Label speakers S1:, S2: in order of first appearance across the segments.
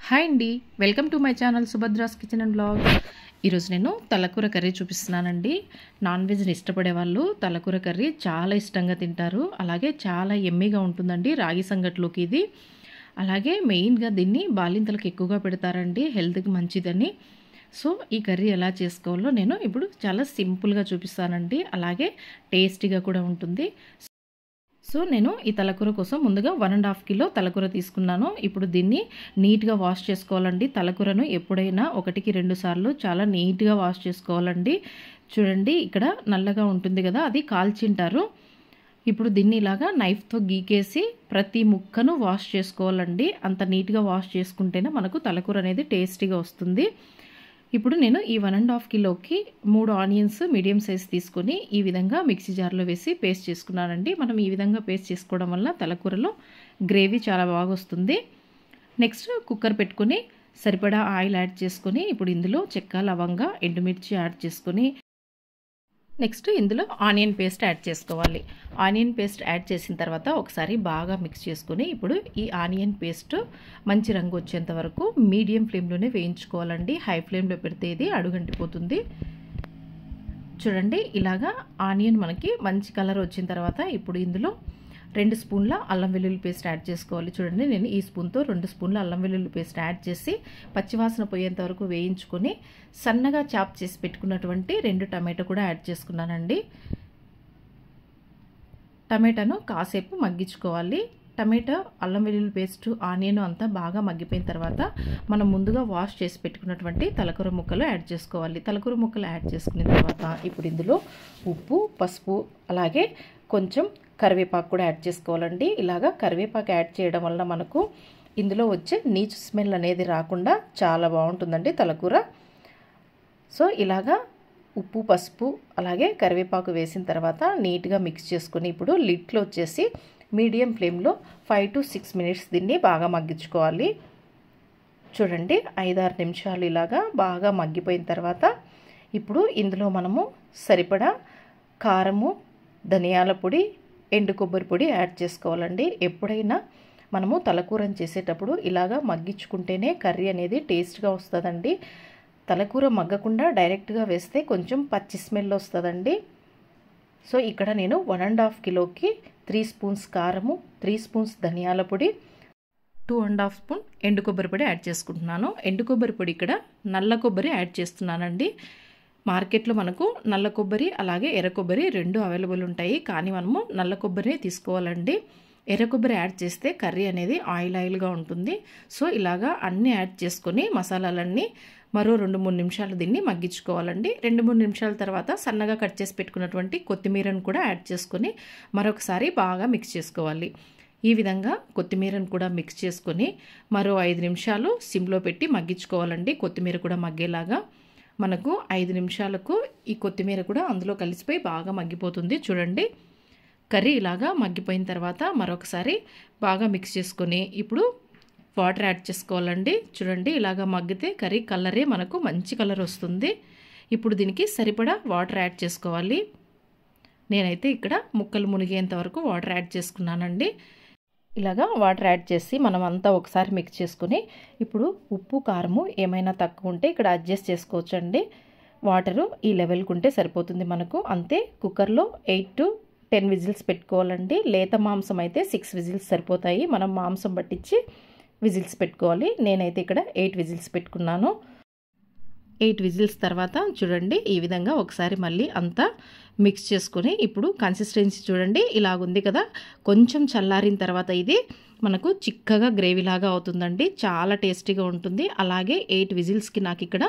S1: Hi అండి, welcome to my channel Subhadra's kitchen and blogs. ఈరోజు నేను తలకూర కర్రీ చూపిస్తున్నానండి. నాన్ వెజ్ని ఇష్టపడే వాళ్ళు తలకూర కర్రీ చాలా ఇష్టంగా తింటారు. అలాగే చాలా ఎమ్మీగా ఉంటుందండి రాగి సంగట్లోకి ఇది. అలాగే మెయిన్గా దీన్ని బాలింతలకు ఎక్కువగా పెడతారండి, హెల్త్కి మంచిదని. సో ఈ కర్రీ ఎలా చేసుకోవాలో నేను ఇప్పుడు చాలా సింపుల్గా చూపిస్తానండి. అలాగే టేస్టీగా కూడా ఉంటుంది. సో నేను ఈ తలకూర కోసం ముందుగా 1.5 కిలో తలకూర తీసుకున్నాను. ఇప్పుడు దీన్ని నీట్గా వాష్ చేసుకోవాలండి. తలకూరను ఎప్పుడైనా 1-2 సార్లు చాలా నీట్గా వాష్ చేసుకోవాలండి. చూడండి, ఇక్కడ నల్లగా ఉంటుంది కదా, అది కాల్చింటారు. ఇప్పుడు దీన్ని ఇలాగా నైఫ్తో గీకేసి ప్రతి ముక్కను వాష్ చేసుకోవాలండి. అంత నీట్గా వాష్ చేసుకుంటేనే మనకు తలకూర అనేది టేస్టీగా వస్తుంది. ఇప్పుడు నేను ఈ 1.5 కిలోకి 3 ఆనియన్స్ మీడియం సైజ్ తీసుకొని ఈ విధంగా మిక్సీ జార్లో వేసి పేస్ట్ చేసుకున్నానండి. మనం ఈ విధంగా పేస్ట్ చేసుకోవడం వల్ల తలకూరలో గ్రేవీ చాలా బాగా వస్తుంది. నెక్స్ట్ కుక్కర్ పెట్టుకొని సరిపడా ఆయిల్ యాడ్ చేసుకొని ఇప్పుడు ఇందులో చెక్క, లవంగ, ఎండుమిర్చి యాడ్ చేసుకొని నెక్స్ట్ ఇందులో ఆనియన్ పేస్ట్ యాడ్ చేసుకోవాలి. ఆనియన్ పేస్ట్ యాడ్ చేసిన తర్వాత ఒకసారి బాగా మిక్స్ చేసుకొని ఇప్పుడు ఈ ఆనియన్ పేస్ట్ మంచి రంగు వచ్చేంత వరకు మీడియం ఫ్లేమ్లోనే వేయించుకోవాలండి. హై ఫ్లేమ్లో పెడితే ఇది అడుగంటిపోతుంది. చూడండి, ఇలాగా ఆనియన్ మనకి మంచి కలర్ వచ్చిన తర్వాత ఇప్పుడు ఇందులో 2 స్పూన్ల అల్లం వెల్లుల్లి పేస్ట్ యాడ్ చేసుకోవాలి. చూడండి, నేను ఈ స్పూన్తో 2 స్పూన్ల అల్లం వెల్లుల్లి పేస్ట్ యాడ్ చేసి పచ్చివాసన పోయేంత వరకు వేయించుకొని సన్నగా చాప్ చేసి పెట్టుకున్నటువంటి 2 టమాటో కూడా యాడ్ చేసుకున్నానండి. టమాటాను కాసేపు మగ్గించుకోవాలి. టమాటో, అల్లం వెల్లుల్లి పేస్ట్, ఆనియన్ అంతా బాగా మగ్గిపోయిన తర్వాత మనం ముందుగా వాష్ చేసి పెట్టుకున్నటువంటి తలకూర ముక్కలు యాడ్ చేసుకోవాలి. తలకూర ముక్కలు యాడ్ చేసుకున్న తర్వాత ఇప్పుడు ఇందులో ఉప్పు, పసుపు, అలాగే కొంచెం కరివేపాకు కూడా యాడ్ చేసుకోవాలండి. ఇలాగా కరివేపాకు యాడ్ చేయడం వల్ల మనకు ఇందులో వచ్చే నీచు స్మెల్ అనేది రాకుండా చాలా బాగుంటుందండి తలకూర. సో ఇలాగా ఉప్పు, పసుపు, అలాగే కరివేపాకు వేసిన తర్వాత నీట్గా మిక్స్ చేసుకొని ఇప్పుడు లిడ్లో వచ్చేసి మీడియం ఫ్లేమ్లో 5 to 6 మినిట్స్ దీన్ని బాగా మగ్గించుకోవాలి. చూడండి, 5-6 నిమిషాలు ఇలాగా బాగా మగ్గిపోయిన తర్వాత ఇప్పుడు ఇందులో మనము సరిపడా కారము, ధనియాల పొడి, ఎండు కొబ్బరి పొడి యాడ్ చేసుకోవాలండి. ఎప్పుడైనా మనము తలకూరని చేసేటప్పుడు ఇలాగా మగ్గించుకుంటేనే కర్రీ అనేది టేస్ట్గా వస్తుందండి. తలకూర మగ్గకుండా డైరెక్ట్గా వేస్తే కొంచెం పచ్చి స్మెల్ వస్తుందండి. సో ఇక్కడ నేను 1.5 కిలోకి 3 స్పూన్స్ కారము, 3 స్పూన్స్ ధనియాల పొడి, 2.5 స్పూన్ ఎండు కొబ్బరి పొడి యాడ్ చేసుకుంటున్నాను. ఎండు కొబ్బరి పొడి ఇక్కడ నల్ల కొబ్బరి యాడ్ చేస్తున్నానండి. మార్కెట్లో మనకు నల్ల కొబ్బరి అలాగే ఎర్ర కొబ్బరి 2 అవైలబుల్ ఉంటాయి, కానీ మనము నల్ల కొబ్బరిని తీసుకోవాలండి. ఎర్ర కొబ్బరి యాడ్ చేస్తే కర్రీ అనేది ఆయిల్గా ఉంటుంది. సో ఇలాగా అన్నీ యాడ్ చేసుకొని మసాలాలన్నీ మరో 2-3 నిమిషాలు దీన్ని మగ్గించుకోవాలండి. 2-3 నిమిషాల తర్వాత సన్నగా కట్ చేసి పెట్టుకున్నటువంటి కొత్తిమీరను కూడా యాడ్ చేసుకొని మరొకసారి బాగా మిక్స్ చేసుకోవాలి. ఈ విధంగా కొత్తిమీరను కూడా మిక్స్ చేసుకొని మరో 5 నిమిషాలు సిమ్లో పెట్టి మగ్గించుకోవాలండి. కొత్తిమీర కూడా మగ్గేలాగా మనకు 5 నిమిషాలకు ఈ కొత్తిమీర కూడా అందులో కలిసిపోయి బాగా మగ్గిపోతుంది. చూడండి, కర్రీ ఇలాగా మగ్గిపోయిన తర్వాత మరొకసారి బాగా మిక్స్ చేసుకొని ఇప్పుడు వాటర్ యాడ్ చేసుకోవాలండి. చూడండి, ఇలాగా మగ్గితే కర్రీ కలరే మనకు మంచి కలర్ వస్తుంది. ఇప్పుడు దీనికి సరిపడా వాటర్ యాడ్ చేసుకోవాలి. నేనైతే ఇక్కడ ముక్కలు మునిగేంత వరకు వాటర్ యాడ్ చేసుకున్నానండి. ఇలాగా వాటర్ యాడ్ చేసి మనం అంతా ఒకసారి మిక్స్ చేసుకొని ఇప్పుడు ఉప్పు, కారము ఏమైనా తక్కువ ఉంటే ఇక్కడ అడ్జస్ట్ చేసుకోవచ్చండి. వాటరు ఈ లెవెల్కి ఉంటే సరిపోతుంది మనకు. అంతే, కుక్కర్లో 8 to 10 విజిల్స్ పెట్టుకోవాలండి. లేత మాంసం అయితే 6 విజిల్స్ సరిపోతాయి. మనం మాంసం పట్టించి విజిల్స్ పెట్టుకోవాలి. నేనైతే ఇక్కడ 8 విజిల్స్ పెట్టుకున్నాను. 8 విజిల్స్ తర్వాత చూడండి, ఈ విధంగా ఒకసారి మళ్ళీ అంతా మిక్స్ చేసుకొని ఇప్పుడు కన్సిస్టెన్సీ చూడండి ఇలాగుంది కదా. కొంచెం చల్లారిన తర్వాత ఇది మనకు చిక్కగా గ్రేవీలాగా అవుతుందండి. చాలా టేస్టీగా ఉంటుంది. అలాగే 8 విజిల్స్కి నాకు ఇక్కడ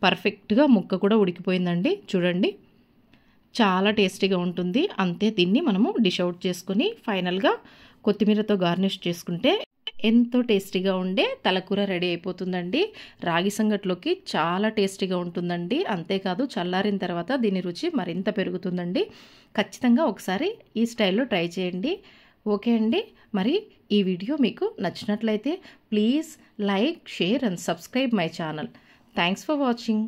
S1: పర్ఫెక్ట్గా ముక్క కూడా ఉడికిపోయిందండి. చూడండి, చాలా టేస్టీగా ఉంటుంది. అంతే, దీన్ని మనము డిష్ అవుట్ చేసుకొని ఫైనల్గా కొత్తిమీరతో గార్నిష్ చేసుకుంటే ఎంతో టేస్టీగా ఉండే తలకూర రెడీ అయిపోతుందండి. రాగి సంగట్లోకి చాలా టేస్టీగా ఉంటుందండి. అంతేకాదు చల్లారిన తర్వాత దీని రుచి మరింత పెరుగుతుందండి. ఖచ్చితంగా ఒకసారి ఈ స్టైల్లో ట్రై చేయండి. ఓకే అండి, మరి ఈ వీడియో మీకు నచ్చినట్లయితే please like, share and subscribe my channel. Thanks for watching.